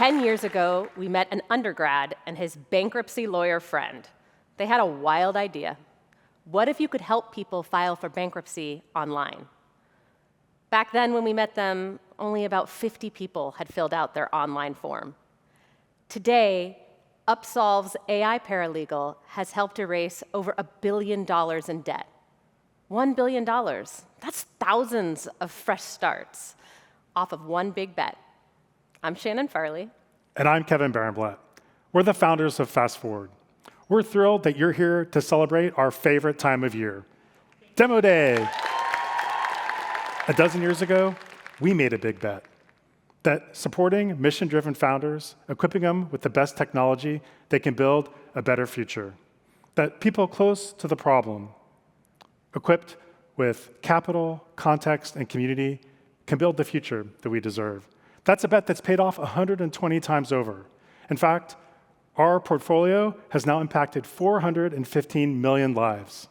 10 years ago, we met an undergrad and his bankruptcy lawyer friend. They had a wild idea. What if you could help people file for bankruptcy online? Back then, when we met them, only about 50 people had filled out their online form. Today, Upsolve's AI paralegal has helped erase over $1 billion in debt. $1 billion, that's thousands of fresh starts off of one big bet. I'm Shannon Farley. And I'm Kevin Barenblatt. We're the founders of Fast Forward. We're thrilled that you're here to celebrate our favorite time of year, Demo Day. A dozen years ago, we made a big bet that supporting mission-driven founders, equipping them with the best technology, they can build a better future. That people close to the problem, equipped with capital, context, and community, can build the future that we deserve. That's a bet that's paid off 120 times over. In fact, our portfolio has now impacted 415 million lives.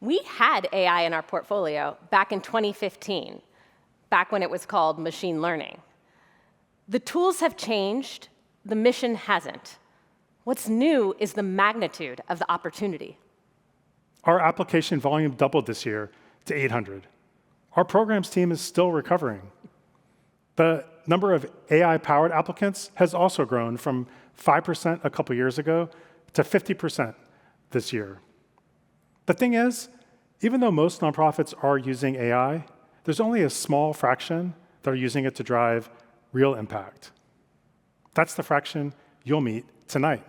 We had AI in our portfolio back in 2015, back when it was called machine learning. The tools have changed, the mission hasn't. What's new is the magnitude of the opportunity. Our application volume doubled this year to 800. Our programs team is still recovering. The number of AI-powered applicants has also grown from 5% a couple years ago to 50% this year. The thing is, even though most nonprofits are using AI, there's only a small fraction that are using it to drive real impact. That's the fraction you'll meet tonight.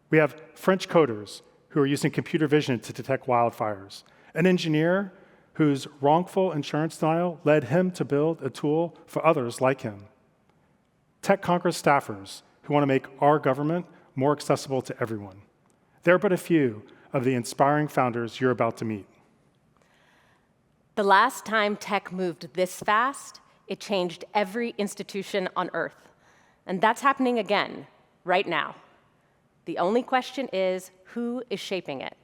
We have French coders who are using computer vision to detect wildfires, an engineer whose wrongful insurance denial led him to build a tool for others like him. Tech Congress staffers who want to make our government more accessible to everyone. They're but a few of the inspiring founders you're about to meet. The last time tech moved this fast, it changed every institution on Earth. And that's happening again, right now. The only question is, who is shaping it?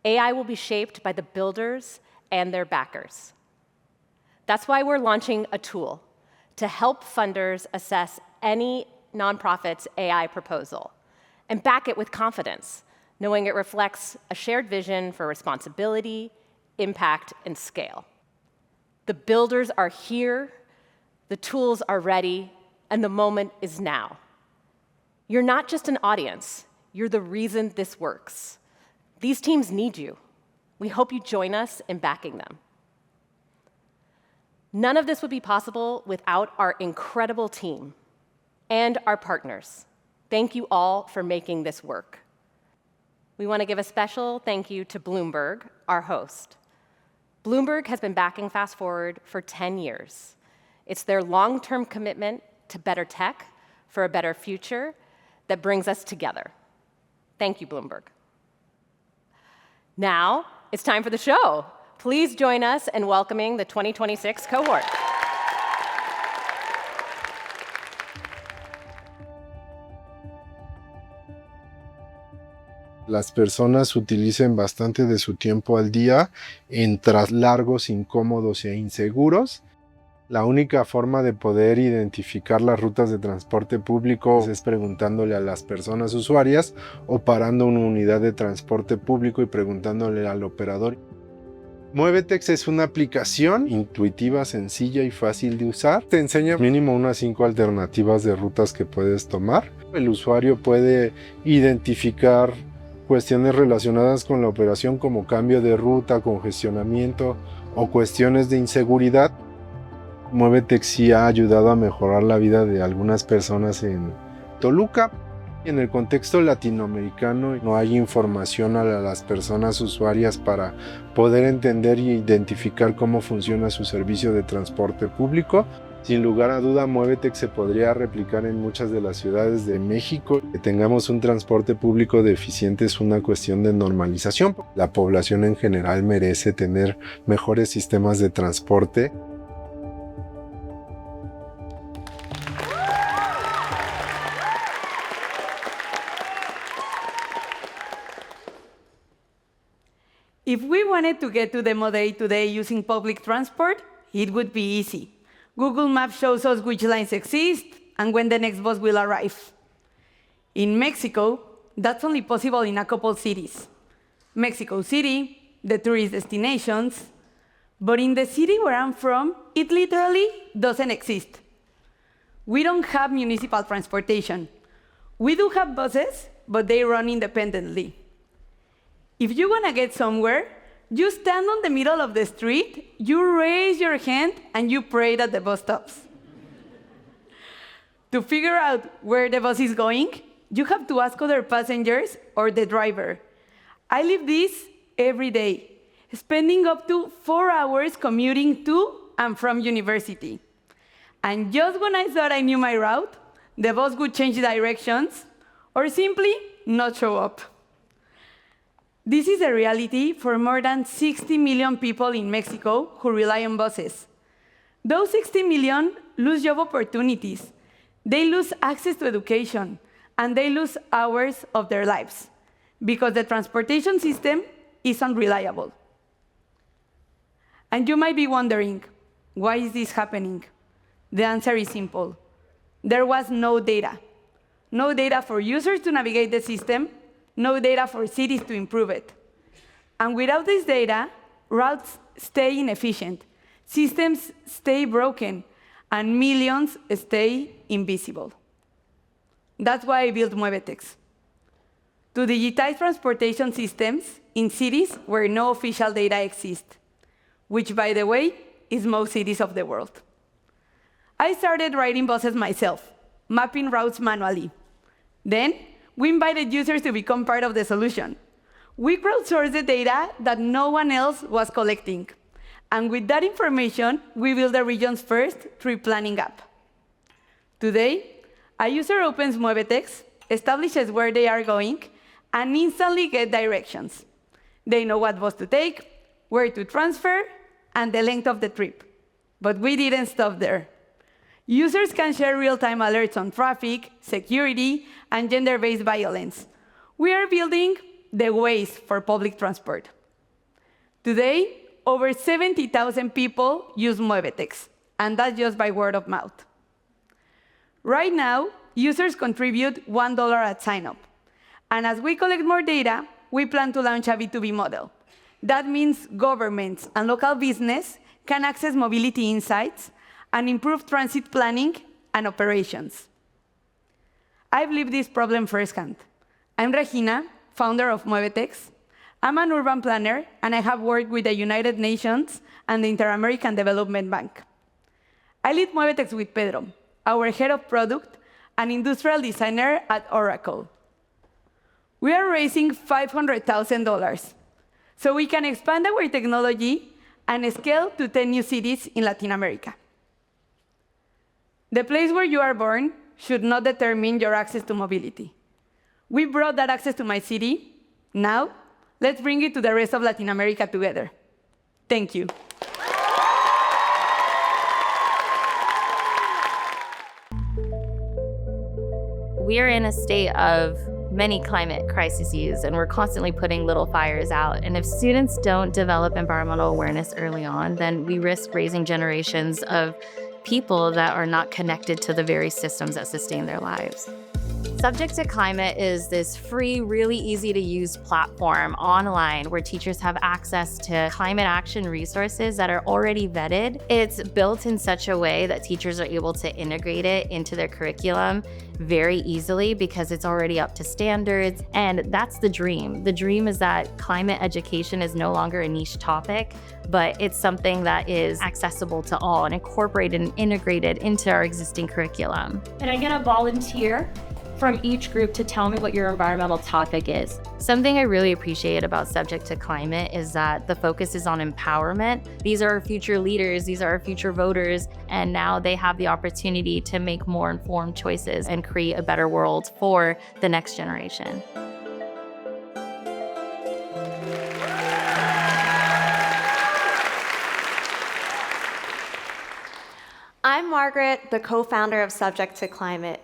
AI will be shaped by the builders and their backers. That's why we're launching a tool to help funders assess any nonprofit's AI proposal and back it with confidence, knowing it reflects a shared vision for responsibility, impact, and scale. The builders are here, the tools are ready, and the moment is now. You're not just an audience, you're the reason this works. These teams need you. We hope you join us in backing them. None of this would be possible without our incredible team and our partners. Thank you all for making this work. We want to give a special thank you to Bloomberg, our host. Bloomberg has been backing Fast Forward for 10 years. It's their long-term commitment to better tech for a better future that brings us together. Thank you, Bloomberg. Now, it's time for the show. Please join us in welcoming the 2026 cohort. Las personas utilicen bastante de su tiempo al día en tras largos, incómodos e inseguros. La única forma de poder identificar las rutas de transporte público es preguntándole a las personas usuarias o parando una unidad de transporte público y preguntándole al operador. Muevetex es una aplicación intuitiva, sencilla y fácil de usar. Te enseña mínimo unas 5 alternativas de rutas que puedes tomar. El usuario puede identificar cuestiones relacionadas con la operación como cambio de ruta, congestionamiento o cuestiones de inseguridad. Muevetex sí ha ayudado a mejorar la vida de algunas personas en Toluca. En el contexto latinoamericano no hay información a las personas usuarias para poder entender y identificar cómo funciona su servicio de transporte público. Sin lugar a duda, Muevetex se podría replicar en muchas de las ciudades de México. Que tengamos un transporte público deficiente es una cuestión de normalización. La población en general merece tener mejores sistemas de transporte. If we wanted to get to Demo Day today using public transport, it would be easy. Google Maps shows us which lines exist and when the next bus will arrive. In Mexico, that's only possible in a couple cities. Mexico City, the tourist destinations, but in the city where I'm from, it literally doesn't exist. We don't have municipal transportation. We do have buses, but they run independently. If you want to get somewhere, you stand on the middle of the street, you raise your hand, and you pray at the bus stops. To figure out where the bus is going, you have to ask other passengers or the driver. I live this every day, spending up to 4 hours commuting to and from university. And just when I thought I knew my route, the bus would change directions or simply not show up. This is a reality for more than 60 million people in Mexico who rely on buses. Those 60 million lose job opportunities. They lose access to education, and they lose hours of their lives because the transportation system is unreliable. And you might be wondering, why is this happening? The answer is simple. There was no data. No data for users to navigate the system, no data for cities to improve it. And without this data, routes stay inefficient, systems stay broken, and millions stay invisible. That's why I built Muevetex, to digitize transportation systems in cities where no official data exists, which, by the way, is most cities of the world. I started riding buses myself, mapping routes manually. Then, we invited users to become part of the solution. We crowdsourced the data that no one else was collecting. And with that information, we built the region's first trip planning app. Today, a user opens Muevetex, establishes where they are going, and instantly get directions. They know what bus to take, where to transfer, and the length of the trip. But we didn't stop there. Users can share real-time alerts on traffic, security, and gender-based violence. We are building the Waze for public transport. Today, over 70,000 people use Muevetex, and that's just by word of mouth. Right now, users contribute $1 at sign-up. And as we collect more data, we plan to launch a B2B model. That means governments and local business can access mobility insights and improve transit planning and operations. I've lived this problem firsthand. I'm Regina, founder of Muevetex. I'm an urban planner, and I have worked with the United Nations and the Inter-American Development Bank. I lead Muevetex with Pedro, our head of product and industrial designer at Oracle. We are raising $500,000 so we can expand our technology and scale to 10 new cities in Latin America. The place where you are born should not determine your access to mobility. We brought that access to my city. Now, let's bring it to the rest of Latin America together. Thank you. We are in a state of many climate crises, and we're constantly putting little fires out. And if students don't develop environmental awareness early on, then we risk raising generations of people that are not connected to the very systems that sustain their lives. Subject to Climate is this free, really easy to use platform online where teachers have access to climate action resources that are already vetted. It's built in such a way that teachers are able to integrate it into their curriculum very easily because it's already up to standards. And that's the dream. The dream is that climate education is no longer a niche topic, but it's something that is accessible to all and incorporated and integrated into our existing curriculum. And I get a volunteer from each group to tell me what your environmental topic is. Something I really appreciate about Subject to Climate is that the focus is on empowerment. These are our future leaders, these are our future voters, and now they have the opportunity to make more informed choices and create a better world for the next generation. I'm Margaret, the co-founder of Subject to Climate.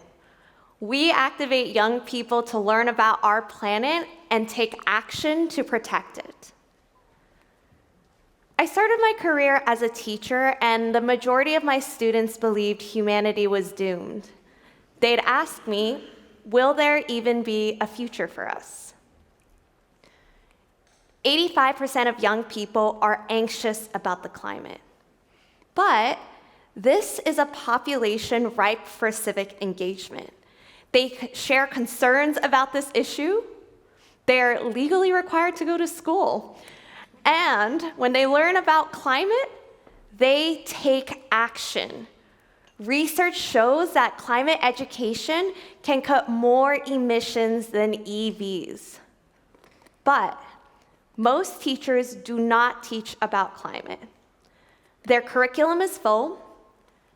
We activate young people to learn about our planet and take action to protect it. I I started my career as a teacher, and the majority of my students believed humanity was doomed. They'd ask me, will there even be a future for us? 85% of young people are anxious about the climate. But this is a population ripe for civic engagement. They share concerns about this issue. They're legally required to go to school. And when they learn about climate, they take action. Research shows that climate education can cut more emissions than EVs. But most teachers do not teach about climate. Their curriculum is full,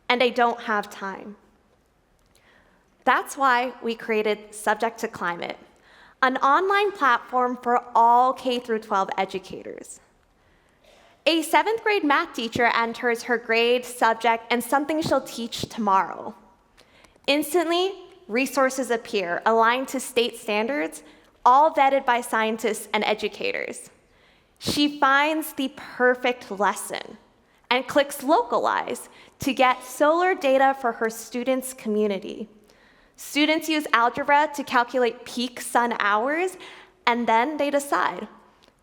and they don't have time. That's why we created Subject to Climate, an online platform for all K-12 educators. A 7th grade math teacher enters her grade, subject, and something she'll teach tomorrow. Instantly, resources appear aligned to state standards, all vetted by scientists and educators. She finds the perfect lesson and clicks Localize to get solar data for her students' community. Students use algebra to calculate peak sun hours, and then they decide,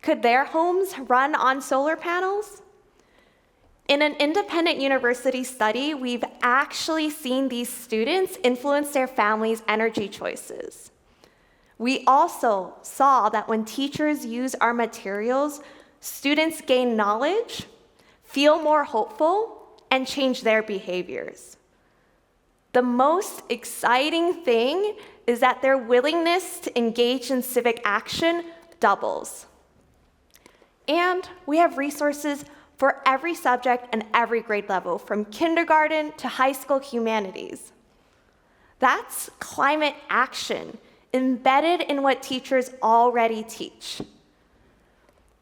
could their homes run on solar panels? In an independent university study, we've actually seen these students influence their families' energy choices. We also saw that when teachers use our materials, students gain knowledge, feel more hopeful, and change their behaviors. The most exciting thing is that their willingness to engage in civic action doubles. And we have resources for every subject and every grade level, from kindergarten to high school humanities. That's climate action embedded in what teachers already teach.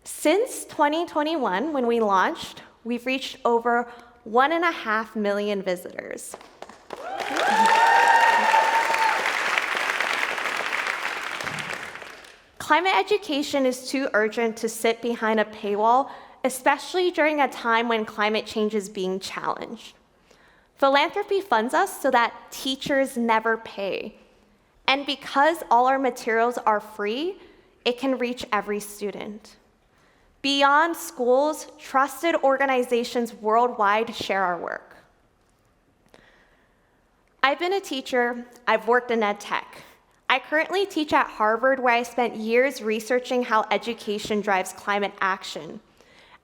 Since 2021, when we launched, we've reached over 1.5 million visitors. Climate education is too urgent to sit behind a paywall, especially during a time when climate change is being challenged. Philanthropy funds us so that teachers never pay. And because all our materials are free, it can reach every student. Beyond schools, trusted organizations worldwide share our work. I've been a teacher, I've worked in ed tech. I currently teach at Harvard, where I spent years researching how education drives climate action.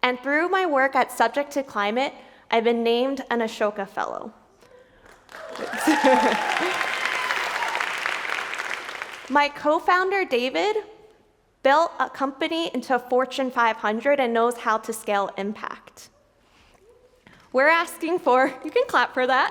And through my work at Subject to Climate, I've been named an Ashoka Fellow. My co-founder, David, built a company into a Fortune 500 and knows how to scale impact. We're asking for, you can clap for that.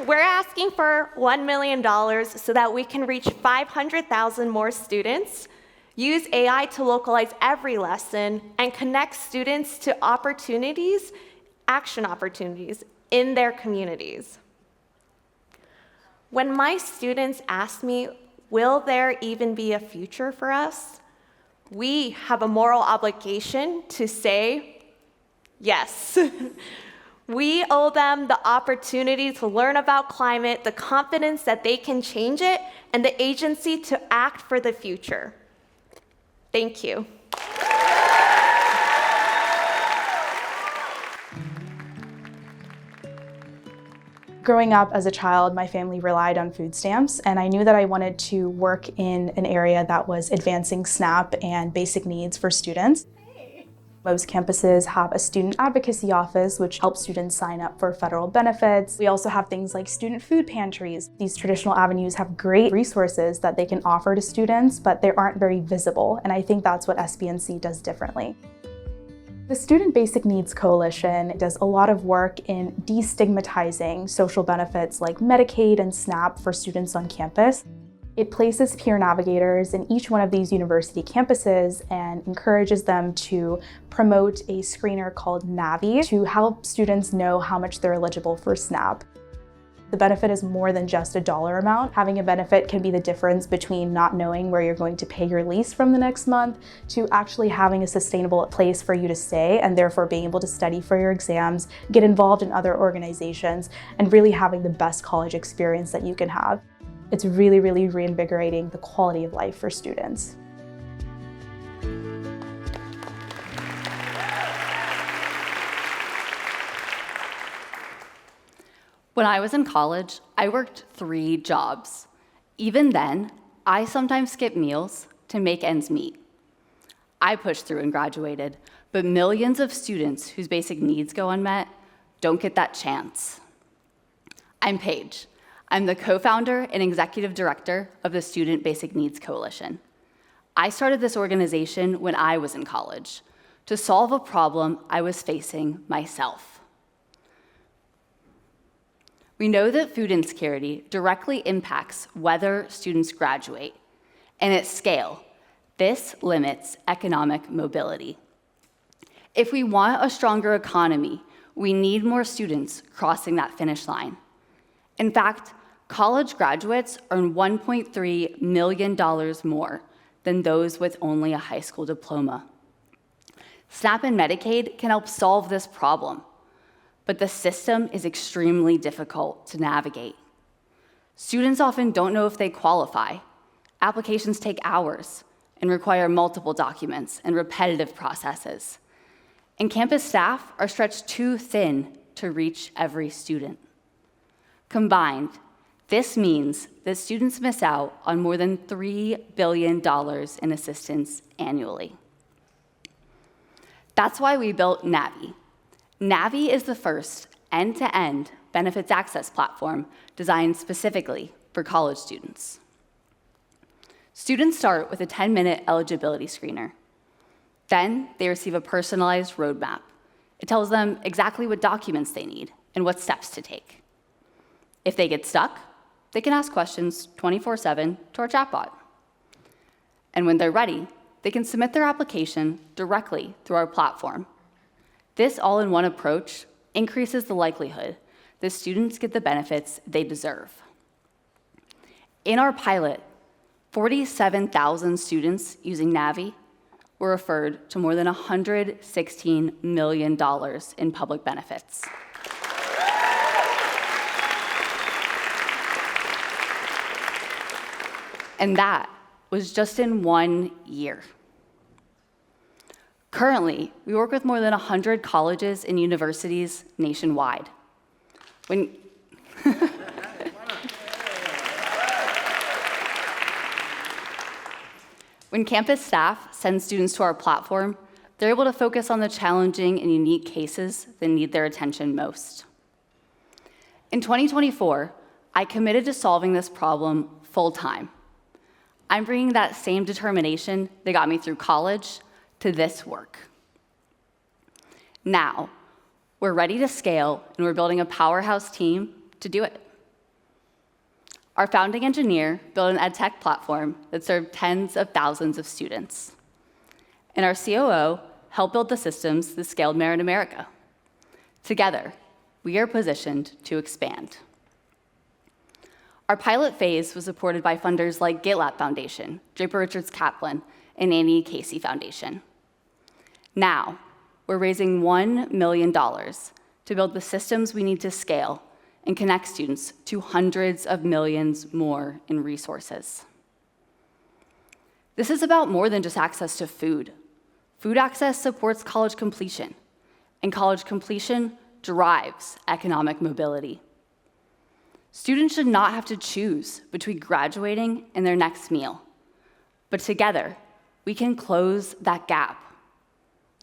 We're asking for $1 million so that we can reach 500,000 more students, use AI to localize every lesson, and connect students to opportunities, action opportunities in their communities. When my students ask me, will there even be a future for us? We have a moral obligation to say yes. We owe them the opportunity to learn about climate, the confidence that they can change it, and the agency to act for the future. Thank you. Growing up as a child, my family relied on food stamps, and I knew that I wanted to work in an area that was advancing SNAP and basic needs for students. Most campuses have a student advocacy office, which helps students sign up for federal benefits. We also have things like student food pantries. These traditional avenues have great resources that they can offer to students, but they aren't very visible, and I think that's what SBNC does differently. The Student Basic Needs Coalition does a lot of work in destigmatizing social benefits like Medicaid and SNAP for students on campus. It places peer navigators in each one of these university campuses and encourages them to promote a screener called Navvy to help students know how much they're eligible for SNAP. The benefit is more than just a dollar amount. Having a benefit can be the difference between not knowing where you're going to pay your lease from the next month to actually having a sustainable place for you to stay and therefore being able to study for your exams, get involved in other organizations, and really having the best college experience that you can have. It's really, really reinvigorating the quality of life for students. When I was in college, I worked 3 jobs. Even then, I sometimes skipped meals to make ends meet. I pushed through and graduated, but millions of students whose basic needs go unmet don't get that chance. I'm Paige. I'm the co-founder and executive director of the Student Basic Needs Coalition. I started this organization when I was in college to solve a problem I was facing myself. We know that food insecurity directly impacts whether students graduate, and at scale, this limits economic mobility. If we want a stronger economy, we need more students crossing that finish line. In fact, college graduates earn $1.3 million more than those with only a high school diploma. SNAP and Medicaid can help solve this problem, but the system is extremely difficult to navigate. Students often don't know if they qualify. Applications take hours and require multiple documents and repetitive processes. And campus staff are stretched too thin to reach every student. Combined, this means that students miss out on more than $3 billion in assistance annually. That's why we built Navvy. Navvy is the first end-to-end benefits access platform designed specifically for college students. Students start with a 10-minute eligibility screener. Then they receive a personalized roadmap. It tells them exactly what documents they need and what steps to take. If they get stuck, they can ask questions 24/7 to our chatbot. And when they're ready, they can submit their application directly through our platform. This all-in-one approach increases the likelihood that students get the benefits they deserve. In our pilot, 47,000 students using Navvy were referred to more than $116 million in public benefits. And that was just in 1 year. Currently, we work with more than 100 colleges and universities nationwide. When campus staff send students to our platform, they're able to focus on the challenging and unique cases that need their attention most. In 2024, I committed to solving this problem full-time. I'm bringing that same determination that got me through college to this work. Now, we're ready to scale, and we're building a powerhouse team to do it. Our founding engineer built an edtech platform that served tens of thousands of students. And our COO helped build the systems that scaled Merit America. Together, we are positioned to expand. Our pilot phase was supported by funders like GitLab Foundation, Draper Richards Kaplan, and Annie Casey Foundation. Now, we're raising $1 million to build the systems we need to scale and connect students to hundreds of millions more in resources. This is about more than just access to food. Food access supports college completion, and college completion drives economic mobility. Students should not have to choose between graduating and their next meal, but together, we can close that gap.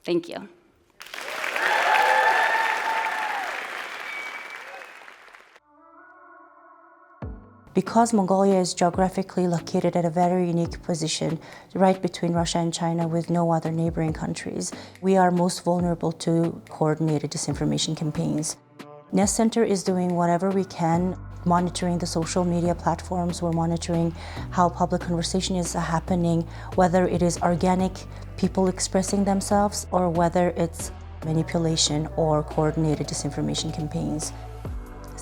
Thank you. Because Mongolia is geographically located at a very unique position, right between Russia and China with no other neighboring countries, we are most vulnerable to coordinated disinformation campaigns. Nest Center is doing whatever we can, monitoring the social media platforms. We're monitoring how public conversation is happening, whether it is organic people expressing themselves or whether it's manipulation or coordinated disinformation campaigns.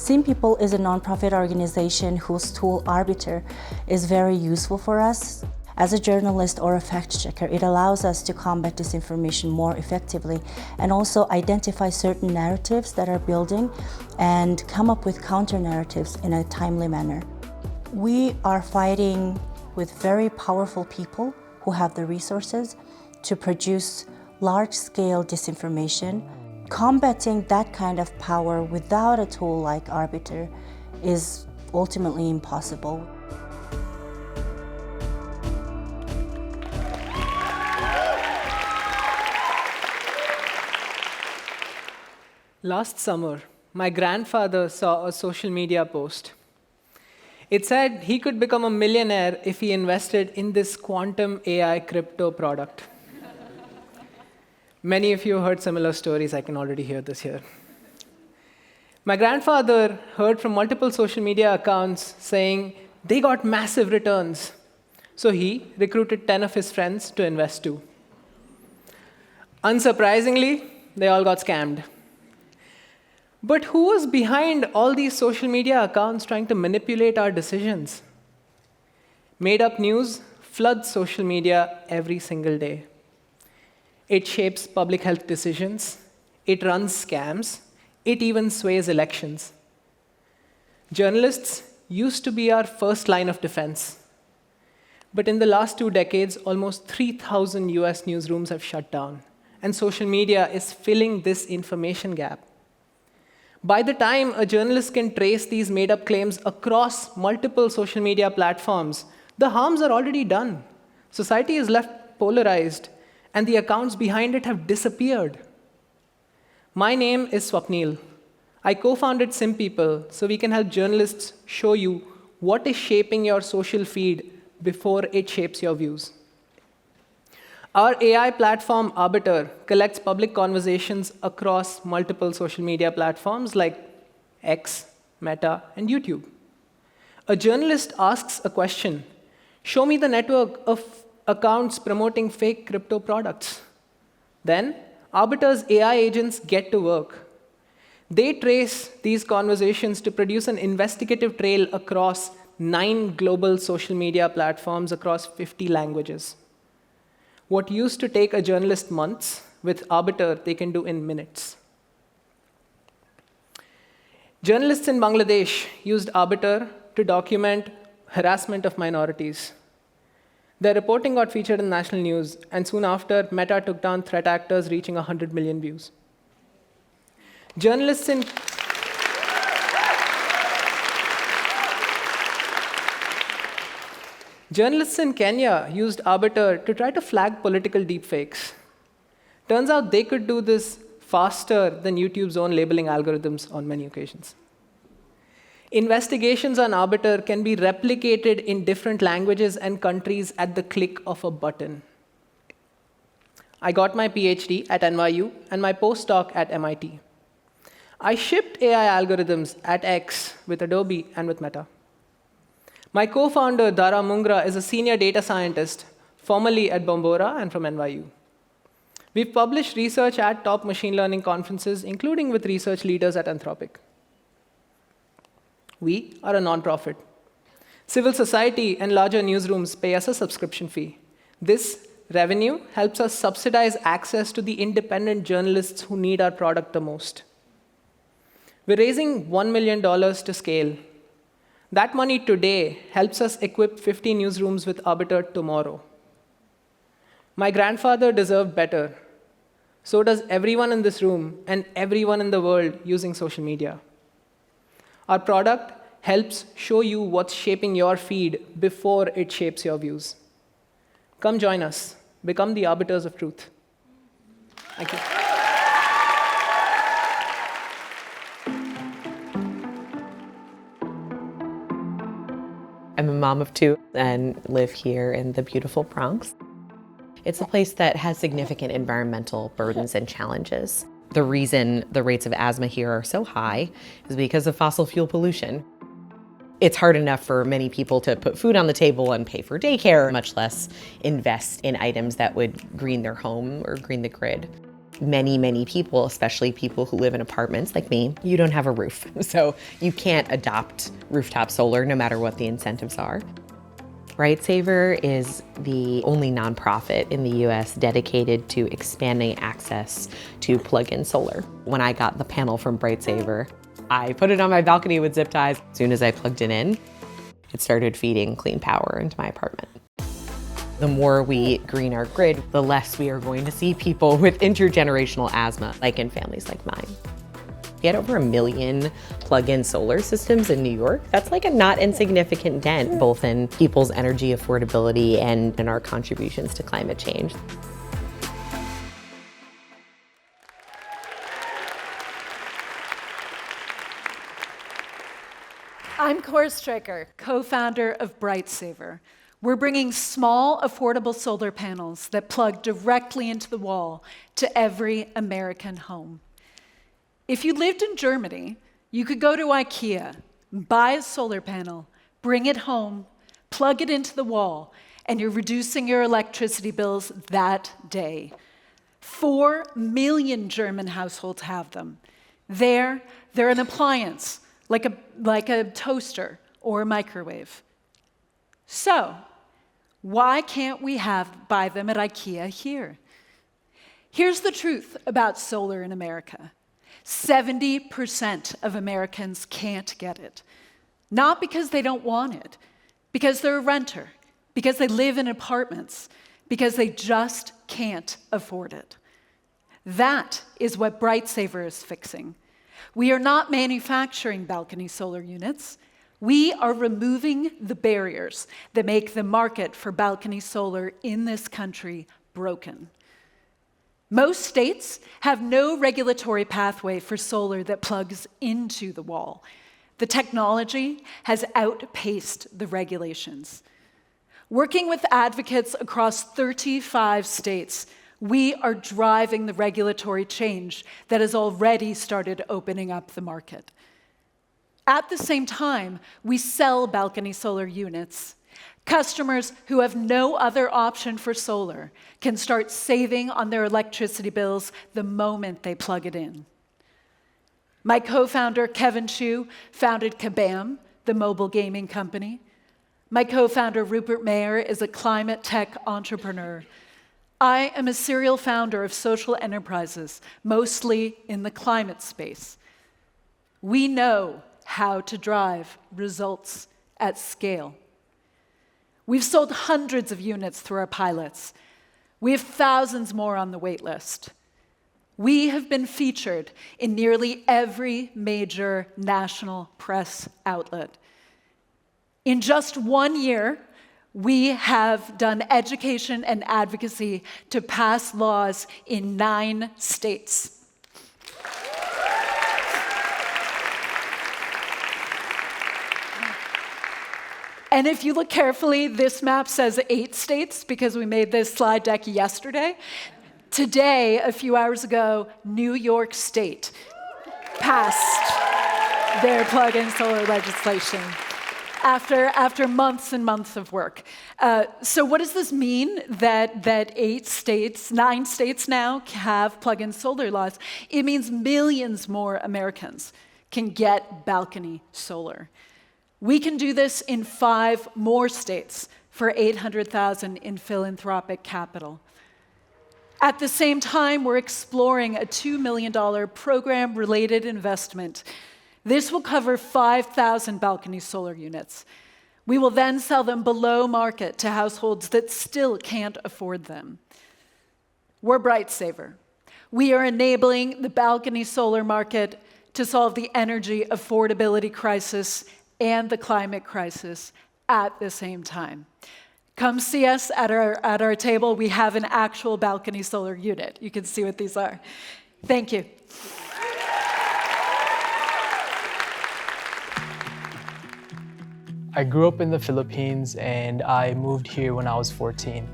SimPPL is a nonprofit organization whose tool Arbiter is very useful for us. As a journalist or a fact checker, it allows us to combat disinformation more effectively and also identify certain narratives that are building and come up with counter narratives in a timely manner. We are fighting with very powerful people who have the resources to produce large-scale disinformation. Combating that kind of power without a tool like Arbiter is ultimately impossible. Last summer, my grandfather saw a social media post. It said he could become a millionaire if he invested in this quantum AI crypto product. Many of you heard similar stories. I can already hear this here. My grandfather heard from multiple social media accounts saying they got massive returns. So he recruited 10 of his friends to invest too. Unsurprisingly, they all got scammed. But who was behind all these social media accounts trying to manipulate our decisions? Made-up news floods social media every single day. It shapes public health decisions. It runs scams. It even sways elections. Journalists used to be our first line of defense. But in the last 2 decades, almost 3,000 US newsrooms have shut down. And social media is filling this information gap. By the time a journalist can trace these made-up claims across multiple social media platforms, the harms are already done. Society is left polarized, and the accounts behind it have disappeared. My name is Swapnil. I co-founded SimPPL so we can help journalists show you what is shaping your social feed before it shapes your views. Our AI platform, Arbiter, collects public conversations across multiple social media platforms like X, Meta, and YouTube. A journalist asks a question. Show me the network of accounts promoting fake crypto products. Then, Arbiter's AI agents get to work. They trace these conversations to produce an investigative trail across 9 global social media platforms across 50 languages. What used to take a journalist months, with Arbiter, they can do in minutes. Journalists in Bangladesh used Arbiter to document harassment of minorities. Their reporting got featured in national news, and soon after, Meta took down threat actors reaching 100 million views. Journalists in Kenya used Arbiter to try to flag political deepfakes. Turns out they could do this faster than YouTube's own labeling algorithms on many occasions. Investigations on Arbiter can be replicated in different languages and countries at the click of a button. I got my PhD at NYU and my postdoc at MIT. I shipped AI algorithms at X with Adobe and with Meta. My co-founder, Dara Mungra, is a senior data scientist, formerly at Bombora and from NYU. We've published research at top machine learning conferences, including with research leaders at Anthropic. We are a nonprofit. Civil society and larger newsrooms pay us a subscription fee. This revenue helps us subsidize access to the independent journalists who need our product the most. We're raising $1 million to scale. That money today helps us equip 50 newsrooms with Arbiter tomorrow. My grandfather deserved better. So does everyone in this room and everyone in the world using social media. Our product helps show you what's shaping your feed before it shapes your views. Come join us. Become the arbiters of truth. Thank you. I'm a mom of 2 and live here in the beautiful Bronx. It's a place that has significant environmental burdens and challenges. The reason the rates of asthma here are so high is because of fossil fuel pollution. It's hard enough for many people to put food on the table and pay for daycare, much less invest in items that would green their home or green the grid. many, many people, especially people who live in apartments like me, you don't have a roof. So you can't adopt rooftop solar no matter what the incentives are. BrightSaver is the only nonprofit in the US dedicated to expanding access to plug-in solar. When I got the panel from BrightSaver, I put it on my balcony with zip ties. As soon as I plugged it in, it started feeding clean power into my apartment. The more we green our grid, the less we are going to see people with intergenerational asthma, like in families like mine. We had over 1 million plug-in solar systems in New York. That's like a not insignificant dent, both in people's energy affordability and in our contributions to climate change. I'm Cora Stryker, co-founder of BrightSaver. We're bringing small, affordable solar panels that plug directly into the wall to every American home. If you lived in Germany, you could go to IKEA, buy a solar panel, bring it home, plug it into the wall, and you're reducing your electricity bills that day. 4 million German households have them. They're an appliance, like a toaster or a microwave. So, why can't we buy them at IKEA here? Here's the truth about solar in America. 70% of Americans can't get it. Not because they don't want it, because they're a renter, because they live in apartments, because they just can't afford it. That is what BrightSaver is fixing. We are not manufacturing balcony solar units. We are removing the barriers that make the market for balcony solar in this country broken. Most states have no regulatory pathway for solar that plugs into the wall. The technology has outpaced the regulations. Working with advocates across 35 states, we are driving the regulatory change that has already started opening up the market. At the same time, we sell balcony solar units. Customers who have no other option for solar can start saving on their electricity bills the moment they plug it in. My co-founder, Kevin Chu, founded Kabam, the mobile gaming company. My co-founder, Rupert Mayer, is a climate tech entrepreneur. I am a serial founder of social enterprises, mostly in the climate space. We know how to drive results at scale. We've sold hundreds of units through our pilots. We have thousands more on the wait list. We have been featured in nearly every major national press outlet. In just 1 year, we have done education and advocacy to pass laws in 9 states. And if you look carefully, this map says 8 states because we made this slide deck yesterday. Today, a few hours ago, New York State passed their plug-in solar legislation after months and months of work. So what does this mean that 9 states now have plug-in solar laws? It means millions more Americans can get balcony solar. We can do this in 5 more states for $800,000 in philanthropic capital. At the same time, we're exploring a $2 million program-related investment. This will cover 5,000 balcony solar units. We will then sell them below market to households that still can't afford them. We're BrightSaver. We are enabling the balcony solar market to solve the energy affordability crisis and the climate crisis at the same time. Come see us at our table. We have an actual balcony solar unit. You can see what these are. Thank you. I grew up in the Philippines and I moved here when I was 14.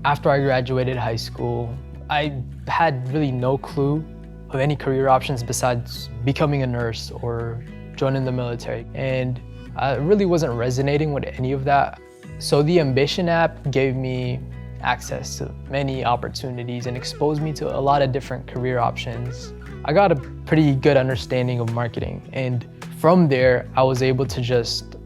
After I graduated high school, I had really no clue of any career options besides becoming a nurse or joining the military. And I really wasn't resonating with any of that. So the Ambition app gave me access to many opportunities and exposed me to a lot of different career options. I got a pretty good understanding of marketing, and from there, I was able to just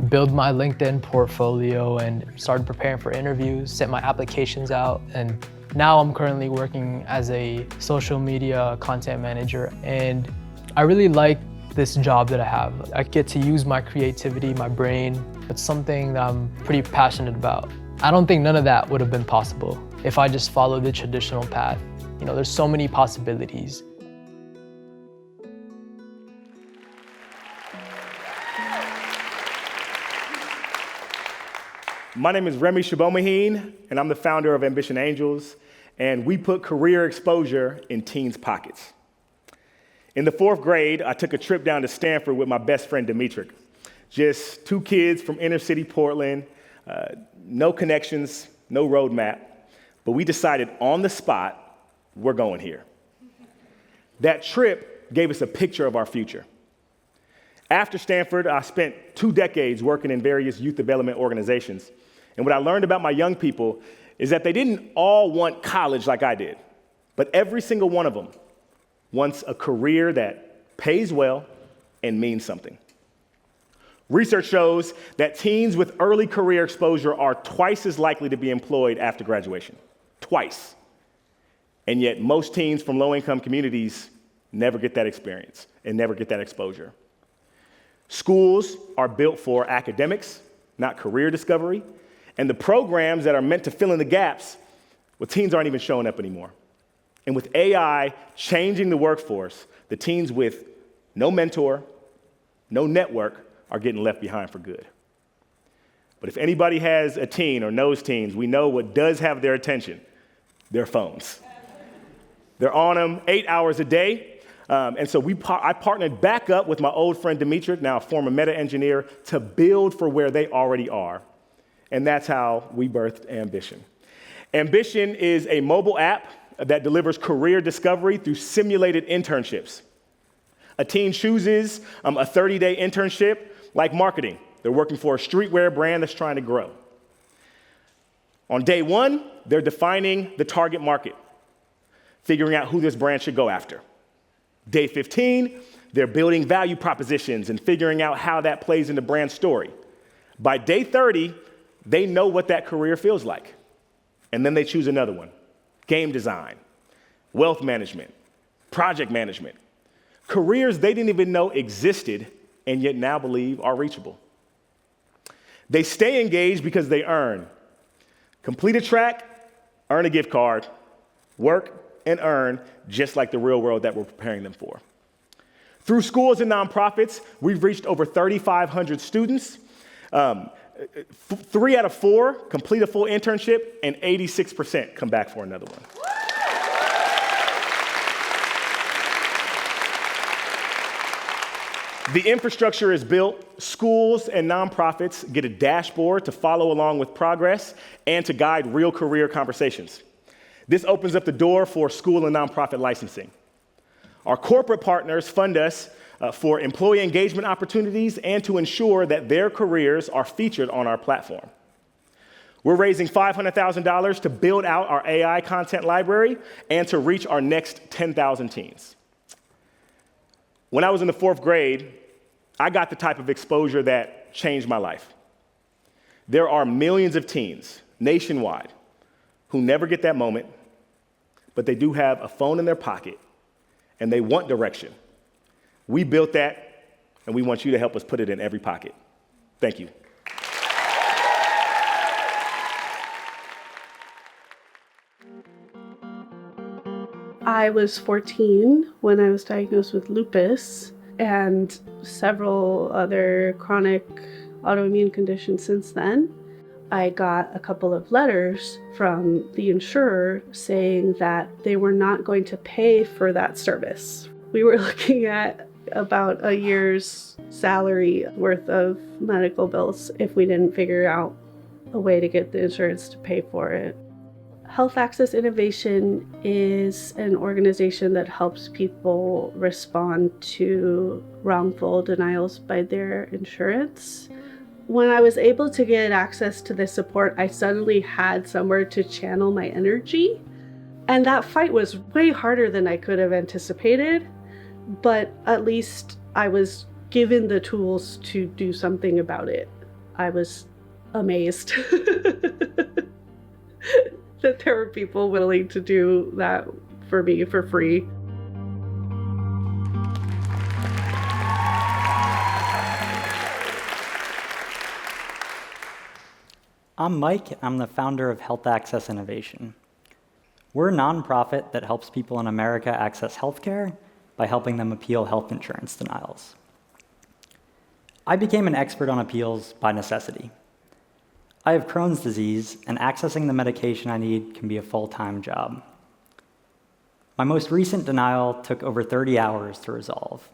build my LinkedIn portfolio and started preparing for interviews, sent my applications out, and now I'm currently working as a social media content manager, and I really like this job that I have. I get to use my creativity, my brain. It's something that I'm pretty passionate about. I don't think none of that would have been possible if I just followed the traditional path. You know, there's so many possibilities. My name is Remy Shabomahin, and I'm the founder of Ambition Angels, and we put career exposure in teens' pockets. In the 4th grade, I took a trip down to Stanford with my best friend, Dimitri. Just 2 kids from inner city Portland, no connections, no roadmap, but we decided on the spot, we're going here. That trip gave us a picture of our future. After Stanford, I spent 2 decades working in various youth development organizations. And what I learned about my young people is that they didn't all want college like I did, but every single one of them wants a career that pays well and means something. Research shows that teens with early career exposure are twice as likely to be employed after graduation. Twice. And yet most teens from low-income communities never get that experience and never get that exposure. Schools are built for academics, not career discovery, and the programs that are meant to fill in the gaps, well, teens aren't even showing up anymore. And with AI changing the workforce, the teens with no mentor, no network are getting left behind for good. But if anybody has a teen or knows teens, we know what does have their attention: their phones. They're on them 8 hours a day. And so I partnered back up with my old friend Dimitri, now a former Meta engineer, to build for where they already are. And that's how we birthed Ambition. Ambition is a mobile app that delivers career discovery through simulated internships. A teen chooses a 30-day internship like marketing. They're working for a streetwear brand that's trying to grow. On day 1, they're defining the target market, figuring out who this brand should go after. Day 15, they're building value propositions and figuring out how that plays in the brand story. By day 30, they know what that career feels like. And then they choose another one: game design, wealth management, project management. Careers they didn't even know existed and yet now believe are reachable. They stay engaged because they earn. Complete a track, earn a gift card, work and earn, just like the real world that we're preparing them for. Through schools and nonprofits, we've reached over 3,500 students. 3 out of 4 complete a full internship, and 86% come back for another one. The infrastructure is built. Schools and nonprofits get a dashboard to follow along with progress and to guide real career conversations. This opens up the door for school and nonprofit licensing. Our corporate partners fund us for employee engagement opportunities and to ensure that their careers are featured on our platform. We're raising $500,000 to build out our AI content library and to reach our next 10,000 teens. When I was in the 4th grade, I got the type of exposure that changed my life. There are millions of teens nationwide who never get that moment, but they do have a phone in their pocket and they want direction. We built that, and we want you to help us put it in every pocket. Thank you. I was 14 when I was diagnosed with lupus and several other chronic autoimmune conditions since then. I got a couple of letters from the insurer saying that they were not going to pay for that service. We were looking at about a year's salary worth of medical bills if we didn't figure out a way to get the insurance to pay for it. Health Access Innovation is an organization that helps people respond to wrongful denials by their insurance. when I was able to get access to this support, I suddenly had somewhere to channel my energy. And that fight was way harder than I could have anticipated, but at least I was given the tools to do something about it. I was amazed that there were people willing to do that for me for free. I'm Mike. I'm the founder of Health Access Innovation. We're a nonprofit that helps people in America access healthcare by helping them appeal health insurance denials. I became an expert on appeals by necessity. I have Crohn's disease, and accessing the medication I need can be a full-time job. My most recent denial took over 30 hours to resolve.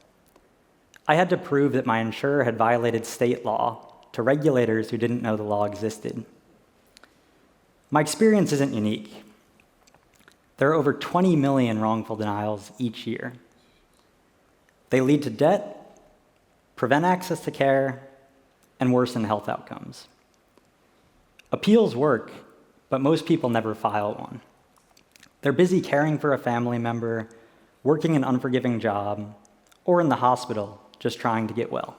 I had to prove that my insurer had violated state law to regulators who didn't know the law existed. My experience isn't unique. There are over 20 million wrongful denials each year. They lead to debt, prevent access to care, and worsen health outcomes. Appeals work, but most people never file one. They're busy caring for a family member, working an unforgiving job, or in the hospital just trying to get well.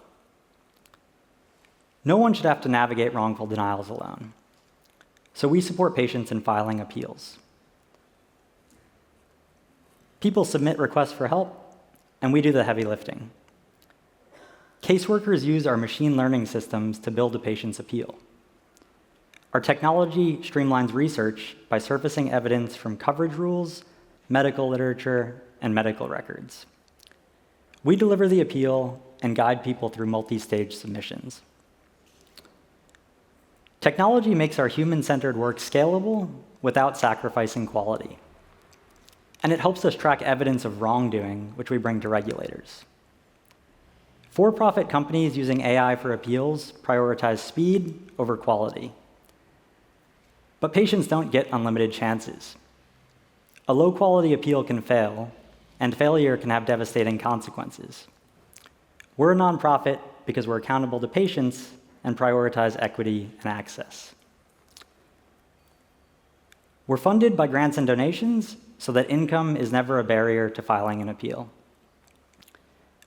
No one should have to navigate wrongful denials alone. So we support patients in filing appeals. People submit requests for help, and we do the heavy lifting. Caseworkers use our machine learning systems to build a patient's appeal. Our technology streamlines research by surfacing evidence from coverage rules, medical literature, and medical records. We deliver the appeal and guide people through multi-stage submissions. Technology makes our human-centered work scalable without sacrificing quality. And it helps us track evidence of wrongdoing, which we bring to regulators. For-profit companies using AI for appeals prioritize speed over quality. But patients don't get unlimited chances. A low-quality appeal can fail, and failure can have devastating consequences. We're a nonprofit because we're accountable to patients and prioritize equity and access. We're funded by grants and donations so that income is never a barrier to filing an appeal.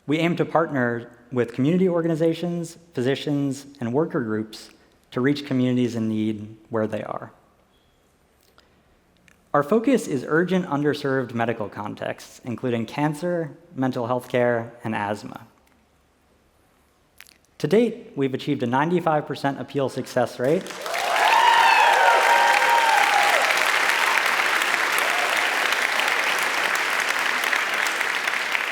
We aim to partner with community organizations, physicians, and worker groups to reach communities in need where they are. Our focus is urgent, underserved medical contexts, including cancer, mental health care, and asthma. To date, we've achieved a 95% appeal success rate.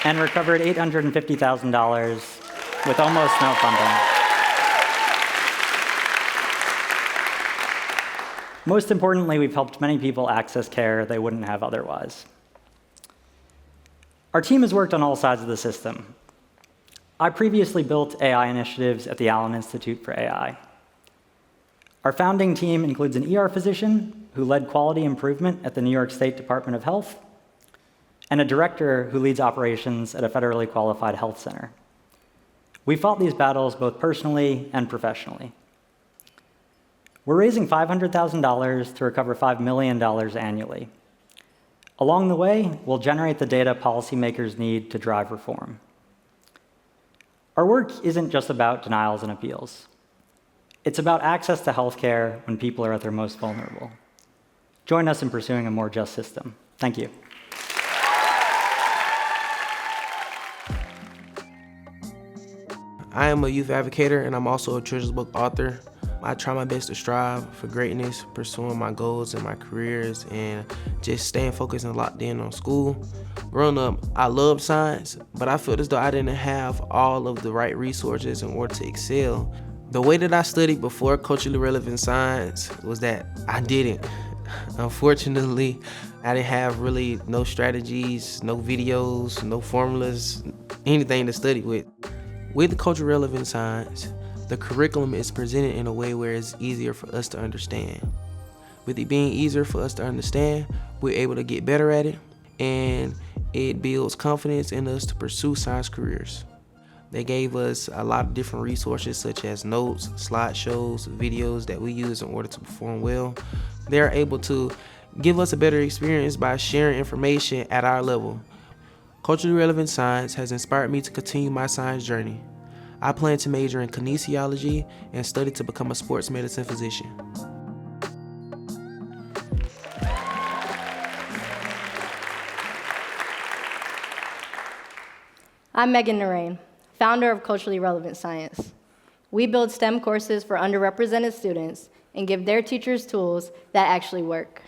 And recovered $850,000 with almost no funding. Most importantly, we've helped many people access care they wouldn't have otherwise. Our team has worked on all sides of the system. I previously built AI initiatives at the Allen Institute for AI. Our founding team includes an ER physician who led quality improvement at the New York State Department of Health, and a director who leads operations at a federally qualified health center. We fought these battles both personally and professionally. We're raising $500,000 to recover $5 million annually. Along the way, we'll generate the data policymakers need to drive reform. Our work isn't just about denials and appeals. It's about access to healthcare when people are at their most vulnerable. Join us in pursuing a more just system. Thank you. I am a youth advocator, and I'm also a children's book author. I try my best to strive for greatness, pursuing my goals and my careers, and just staying focused and locked in on school. Growing up, I loved science, but I felt as though I didn't have all of the right resources in order to excel. The way that I studied before culturally relevant science was that I didn't. Unfortunately, I didn't have really no strategies, no videos, no formulas, anything to study with. With culturally relevant science, the curriculum is presented in a way where it's easier for us to understand. With it being easier for us to understand, we're able to get better at it, and it builds confidence in us to pursue science careers. They gave us a lot of different resources such as notes, slideshows, videos that we use in order to perform well. They're able to give us a better experience by sharing information at our level. Culturally relevant science has inspired me to continue my science journey. I plan to major in kinesiology and study to become a sports medicine physician. I'm Megan Narain, founder of Culturally Relevant Science. We build STEM courses for underrepresented students and give their teachers tools that actually work.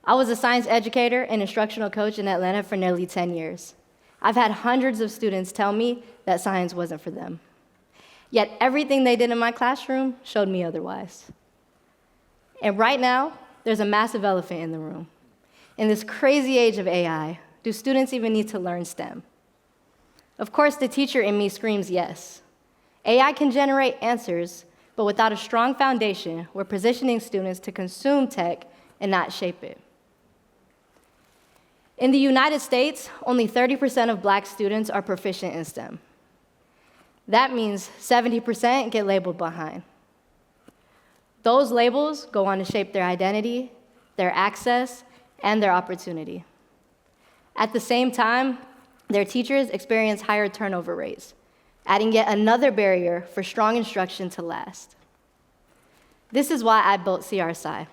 I was a science educator and instructional coach in Atlanta for nearly 10 years. I've had hundreds of students tell me that science wasn't for them. Yet everything they did in my classroom showed me otherwise. And right now, there's a massive elephant in the room. In this crazy age of AI, do students even need to learn STEM? Of course, the teacher in me screams yes. AI can generate answers, but without a strong foundation, we're positioning students to consume tech and not shape it. In the United States, only 30% of Black students are proficient in STEM. That means 70% get labeled behind. Those labels go on to shape their identity, their access, and their opportunity. At the same time, their teachers experience higher turnover rates, adding yet another barrier for strong instruction to last. This is why I built CRSci,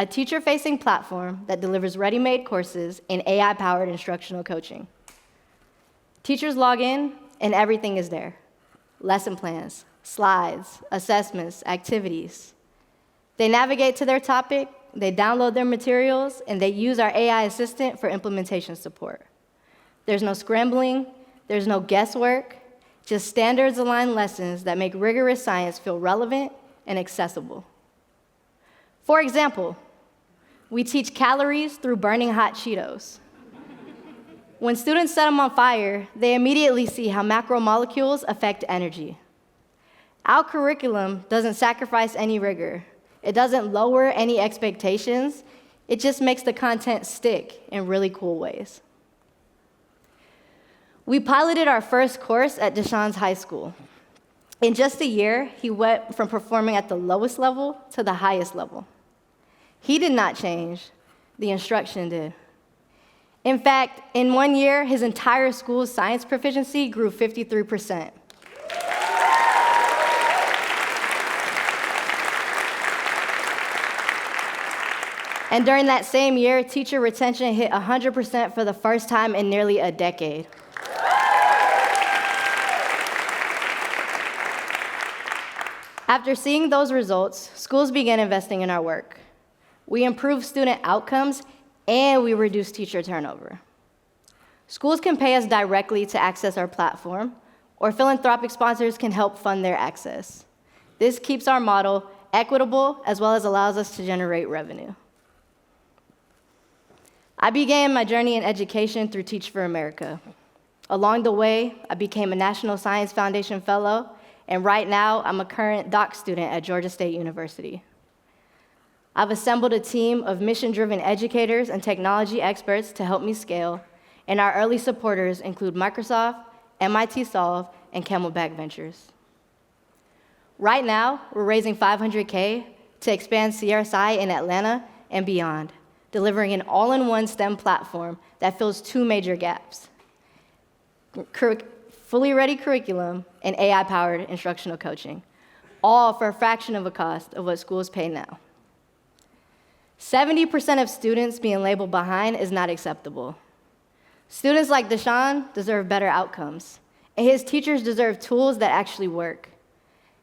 a teacher-facing platform that delivers ready-made courses in AI-powered instructional coaching. Teachers log in, and everything is there. Lesson plans, slides, assessments, activities. They navigate to their topic, they download their materials, and they use our AI assistant for implementation support. There's no scrambling, there's no guesswork, just standards-aligned lessons that make rigorous science feel relevant and accessible. For example, we teach calories through burning hot Cheetos. When students set them on fire, they immediately see how macromolecules affect energy. Our curriculum doesn't sacrifice any rigor. It doesn't lower any expectations. It just makes the content stick in really cool ways. We piloted our first course at Deshaun's high school. In just a year, he went from performing at the lowest level to the highest level. He did not change, the instruction did. In fact, in 1 year, his entire school's science proficiency grew 53%. And during that same year, teacher retention hit 100% for the first time in nearly a decade. After seeing those results, schools began investing in our work. We improved student outcomes, and we reduced teacher turnover. Schools can pay us directly to access our platform, or philanthropic sponsors can help fund their access. This keeps our model equitable, as well as allows us to generate revenue. I began my journey in education through Teach for America. Along the way, I became a National Science Foundation Fellow, and right now, I'm a current doc student at Georgia State University. I've assembled a team of mission-driven educators and technology experts to help me scale, and our early supporters include Microsoft, MIT Solve, and Camelback Ventures. Right now, we're raising $500K to expand CRSci in Atlanta and beyond, delivering an all-in-one STEM platform that fills two major gaps: fully ready curriculum and AI-powered instructional coaching, all for a fraction of the cost of what schools pay now. 70% of students being labeled behind is not acceptable. Students like Deshaun deserve better outcomes, and his teachers deserve tools that actually work.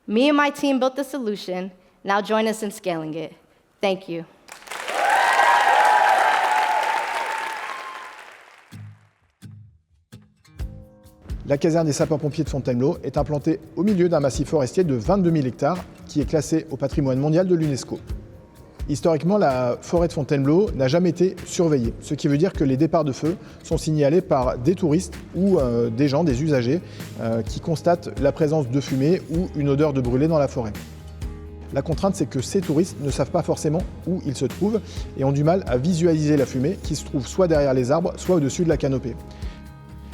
Me and my team built the solution. Now join us in scaling it. Thank you. La caserne des sapeurs-pompiers de Fontainebleau est implantée au milieu d'un massif forestier de 22 000 hectares qui est classé au patrimoine mondial de l'UNESCO. Historiquement, la forêt de Fontainebleau n'a jamais été surveillée, ce qui veut dire que les départs de feu sont signalés par des touristes ou des gens, des usagers, qui constatent la présence de fumée ou une odeur de brûlé dans la forêt. La contrainte, c'est que ces touristes ne savent pas forcément où ils se trouvent et ont du mal à visualiser la fumée qui se trouve soit derrière les arbres, soit au-dessus de la canopée.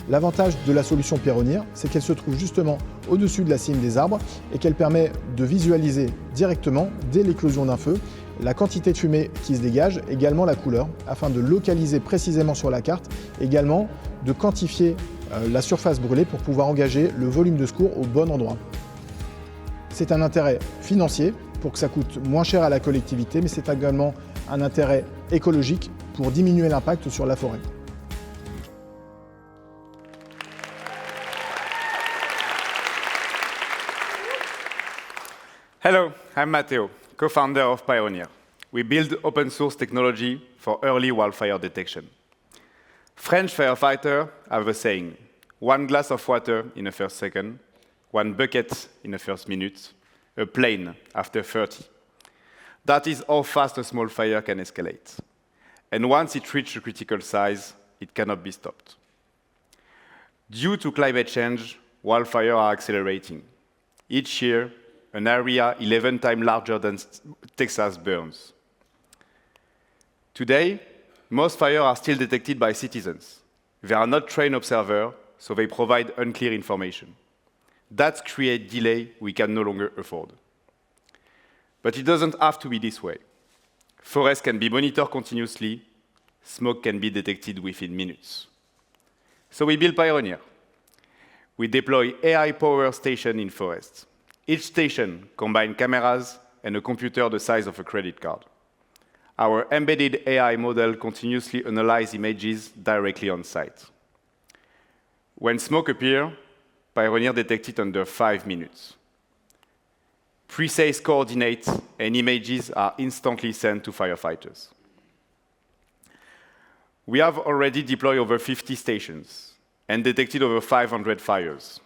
L'avantage de la solution Pioneer, c'est qu'elle se trouve justement au-dessus de la cime des arbres et qu'elle permet de visualiser directement, dès l'éclosion d'un feu, la quantité de fumée qui se dégage, également la couleur, afin de localiser précisément sur la carte, également de quantifier la surface brûlée pour pouvoir engager le volume de secours au bon endroit. C'est un intérêt financier pour que ça coûte moins cher à la collectivité, mais c'est également un intérêt écologique pour diminuer l'impact sur la forêt. Hello, I'm Matteo, co-founder of Pioneer. We build open source technology for early wildfire detection. French firefighters have a saying, 1 glass of water in the first second, 1 bucket in the first minute, a plane after 30. That is how fast a small fire can escalate. And once it reaches a critical size, it cannot be stopped. Due to climate change, wildfires are accelerating. Each year, an area 11 times larger than Texas burns. Today, most fires are still detected by citizens. They are not trained observers, so they provide unclear information. That creates delay we can no longer afford. But it doesn't have to be this way. Forests can be monitored continuously. Smoke can be detected within minutes. So we build Pioneer. We deploy AI-powered stations in forests. Each station combines cameras and a computer the size of a credit card. Our embedded AI model continuously analyzes images directly on site. When smoke appears, Pioneer detects it under 5 minutes. Precise coordinates and images are instantly sent to firefighters. We have already deployed over 50 stations and detected over 500 fires.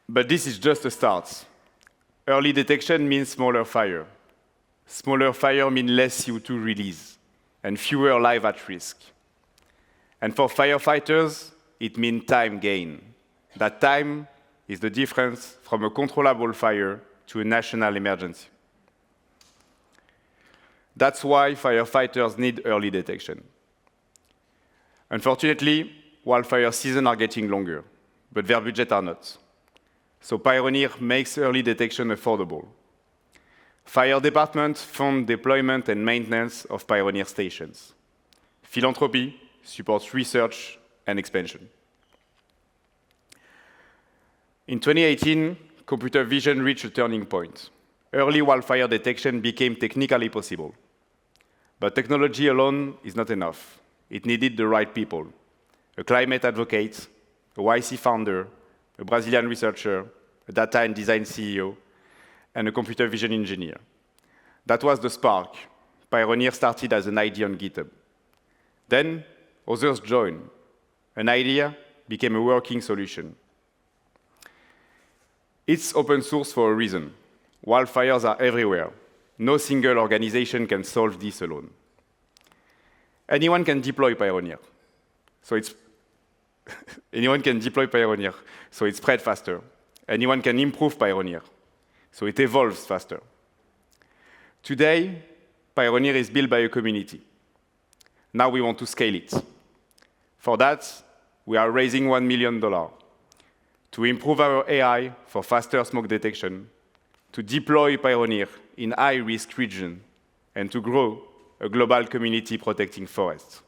But this is just a start. Early detection means smaller fire. Smaller fire means less CO2 release and fewer lives at risk. And for firefighters, it means time gain. That time is the difference from a controllable fire to a national emergency. That's why firefighters need early detection. Unfortunately, wildfire seasons are getting longer, but their budgets are not. So Pioneer makes early detection affordable. Fire departments fund deployment and maintenance of Pioneer stations. Philanthropy supports research and expansion. In 2018, computer vision reached a turning point. Early wildfire detection became technically possible. But technology alone is not enough. It needed the right people: a climate advocate, a YC founder, a Brazilian researcher, a data and design CEO, and a computer vision engineer. That was the spark. Pioneer started as an idea on GitHub. Then others joined. An idea became a working solution. It's open source for a reason. Wildfires are everywhere. No single organization can solve this alone. Anyone can deploy Pioneer. Anyone can deploy Pioneer, so it spreads faster. Anyone can improve Pioneer, so it evolves faster. Today, Pioneer is built by a community. Now we want to scale it. For that, we are raising $1 million to improve our AI for faster smoke detection, to deploy Pioneer in high-risk regions, and to grow a global community protecting forests.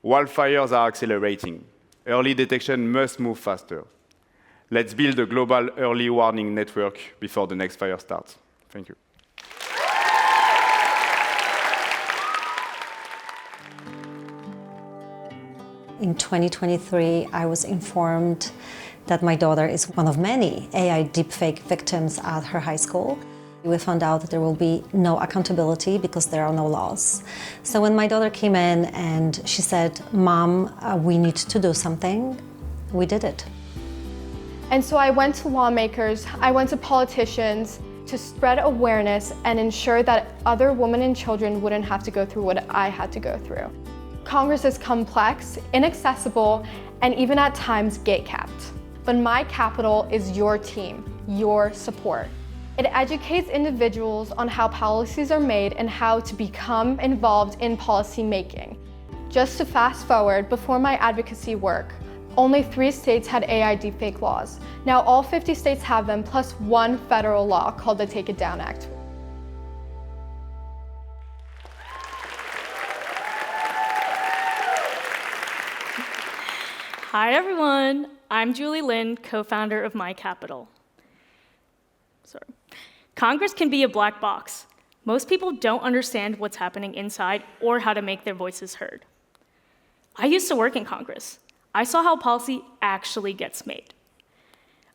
Wildfires are accelerating. Early detection must move faster. Let's build a global early warning network before the next fire starts. Thank you. In 2023, I was informed that my daughter is one of many AI deepfake victims at her high school. We found out that there will be no accountability because there are no laws. So when my daughter came in and she said, "Mom, we need to do something," we did it. And so I went to lawmakers, I went to politicians to spread awareness and ensure that other women and children wouldn't have to go through what I had to go through. Congress is complex, inaccessible, and even at times gate-capped. But MyCapitol is your team, your support. It educates individuals on how policies are made and how to become involved in policy making. Just to fast forward, before my advocacy work, only 3 states had AI deepfake laws. Now all 50 states have them, plus 1 federal law called the Take It Down Act. Hi everyone, I'm Julie Lynn, co-founder of MyCapitol. Congress can be a black box. Most people don't understand what's happening inside or how to make their voices heard. I used to work in Congress. I saw how policy actually gets made.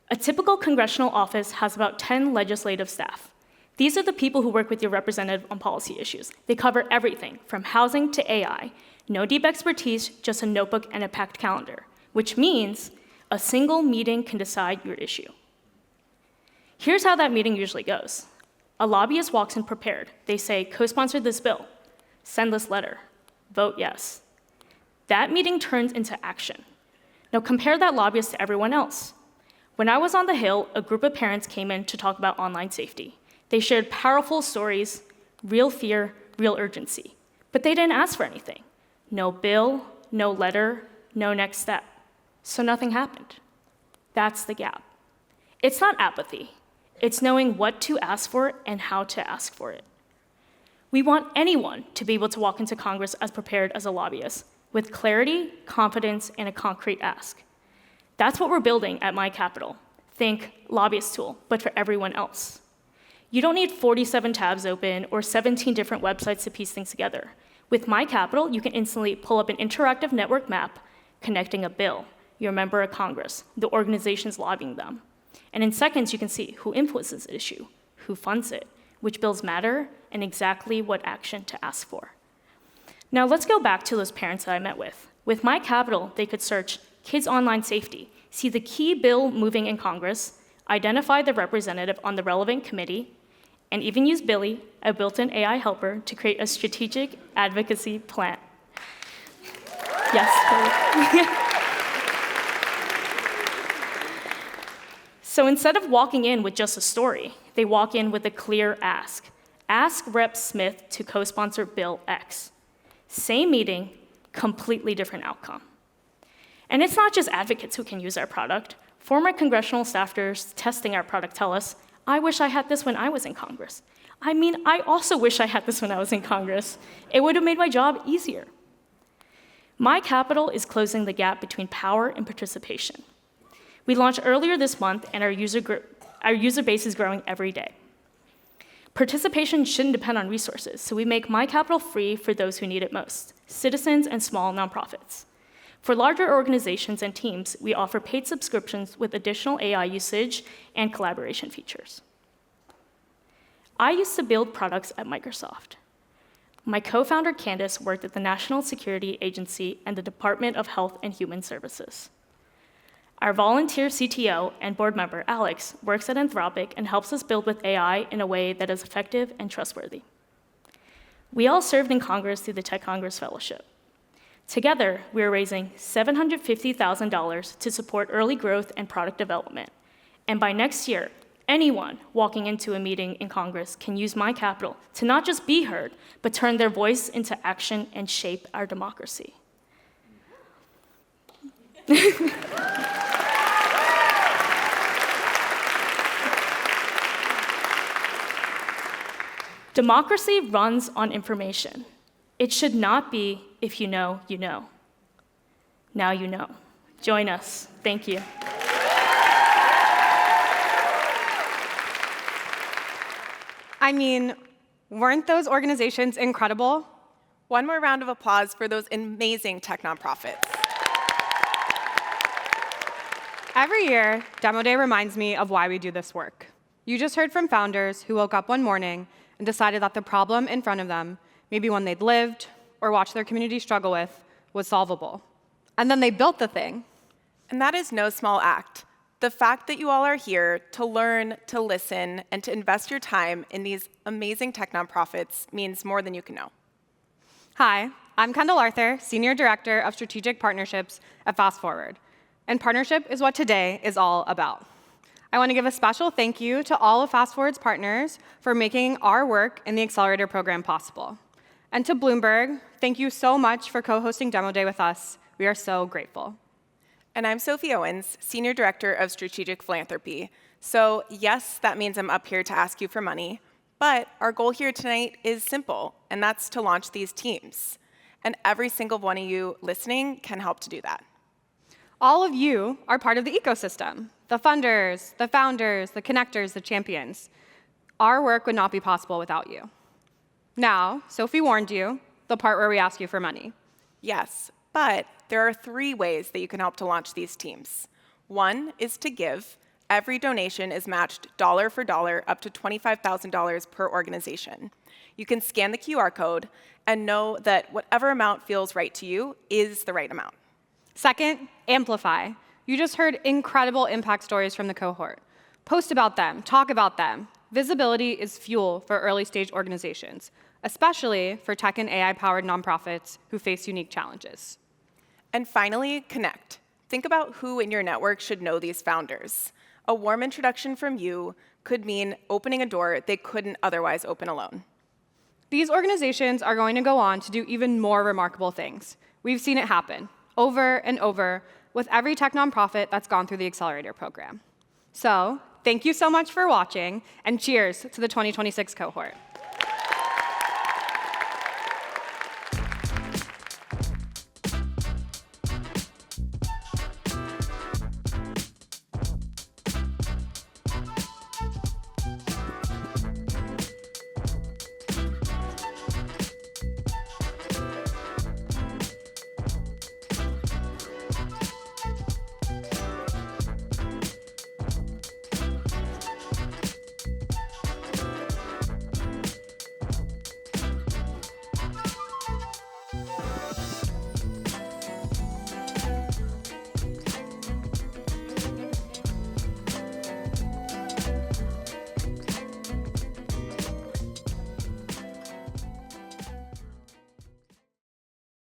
A typical congressional office has about 10 legislative staff. These are the people who work with your representative on policy issues. They cover everything from housing to AI. No deep expertise, just a notebook and a packed calendar, which means a single meeting can decide your issue. Here's how that meeting usually goes. A lobbyist walks in prepared. They say, co-sponsor this bill, send this letter, vote yes. That meeting turns into action. Now compare that lobbyist to everyone else. When I was on the Hill, a group of parents came in to talk about online safety. They shared powerful stories, real fear, real urgency. But they didn't ask for anything. No bill, no letter, no next step. So nothing happened. That's the gap. It's not apathy. It's knowing what to ask for and how to ask for it. We want anyone to be able to walk into Congress as prepared as a lobbyist, with clarity, confidence, and a concrete ask. That's what we're building at MyCapitol. Think lobbyist tool, but for everyone else. You don't need 47 tabs open or 17 different websites to piece things together. With MyCapitol, you can instantly pull up an interactive network map connecting a bill, your member of Congress, the organizations lobbying them. And in seconds, you can see who influences the issue, who funds it, which bills matter, and exactly what action to ask for. Now let's go back to those parents that I met with. With MyCapitol, they could search kids' online safety, see the key bill moving in Congress, identify the representative on the relevant committee, and even use Billy, a built-in AI helper, to create a strategic advocacy plan. Yes, So instead of walking in with just a story, they walk in with a clear ask. Ask Rep. Smith to co-sponsor Bill X. Same meeting, completely different outcome. And it's not just advocates who can use our product. Former congressional staffers testing our product tell us, I wish I had this when I was in Congress. I mean, I also wish I had this when I was in Congress. It would have made my job easier. MyCapitol is closing the gap between power and participation. We launched earlier this month, and our user base is growing every day. Participation shouldn't depend on resources, so we make MyCapitol free for those who need it most, citizens and small nonprofits. For larger organizations and teams, we offer paid subscriptions with additional AI usage and collaboration features. I used to build products at Microsoft. My co-founder, Candace, worked at the National Security Agency and the Department of Health and Human Services. Our volunteer CTO and board member, Alex, works at Anthropic and helps us build with AI in a way that is effective and trustworthy. We all served in Congress through the Tech Congress Fellowship. Together, we are raising $750,000 to support early growth and product development. And by next year, anyone walking into a meeting in Congress can use MyCapitol to not just be heard, but turn their voice into action and shape our democracy. Democracy runs on information. It should not be, if you know, you know. Now you know. Join us. Thank you. I mean, weren't those organizations incredible? One more round of applause for those amazing tech nonprofits. Every year, Demo Day reminds me of why we do this work. You just heard from founders who woke up one morning and decided that the problem in front of them, maybe one they'd lived or watched their community struggle with, was solvable. And then they built the thing. And that is no small act. The fact that you all are here to learn, to listen, and to invest your time in these amazing tech nonprofits means more than you can know. Hi, I'm Kendall Arthur, Senior Director of Strategic Partnerships at Fast Forward. And partnership is what today is all about. I want to give a special thank you to all of Fast Forward's partners for making our work in the Accelerator program possible. And to Bloomberg, thank you so much for co-hosting Demo Day with us. We are so grateful. And I'm Sophie Owens, Senior Director of Strategic Philanthropy. So yes, that means I'm up here to ask you for money, but our goal here tonight is simple, and that's to launch these teams. And every single one of you listening can help to do that. All of you are part of the ecosystem, the funders, the founders, the connectors, the champions. Our work would not be possible without you. Now, Sophie warned you, the part where we ask you for money. Yes, but there are 3 ways that you can help to launch these teams. One is to give. Every donation is matched dollar for dollar up to $25,000 per organization. You can scan the QR code and know that whatever amount feels right to you is the right amount. Second, amplify. You just heard incredible impact stories from the cohort. Post about them, talk about them. Visibility is fuel for early-stage organizations, especially for tech and AI-powered nonprofits who face unique challenges. And finally, connect. Think about who in your network should know these founders. A warm introduction from you could mean opening a door they couldn't otherwise open alone. These organizations are going to go on to do even more remarkable things. We've seen it happen over and over with every tech nonprofit that's gone through the Accelerator program. So, thank you so much for watching, and cheers to the 2026 cohort.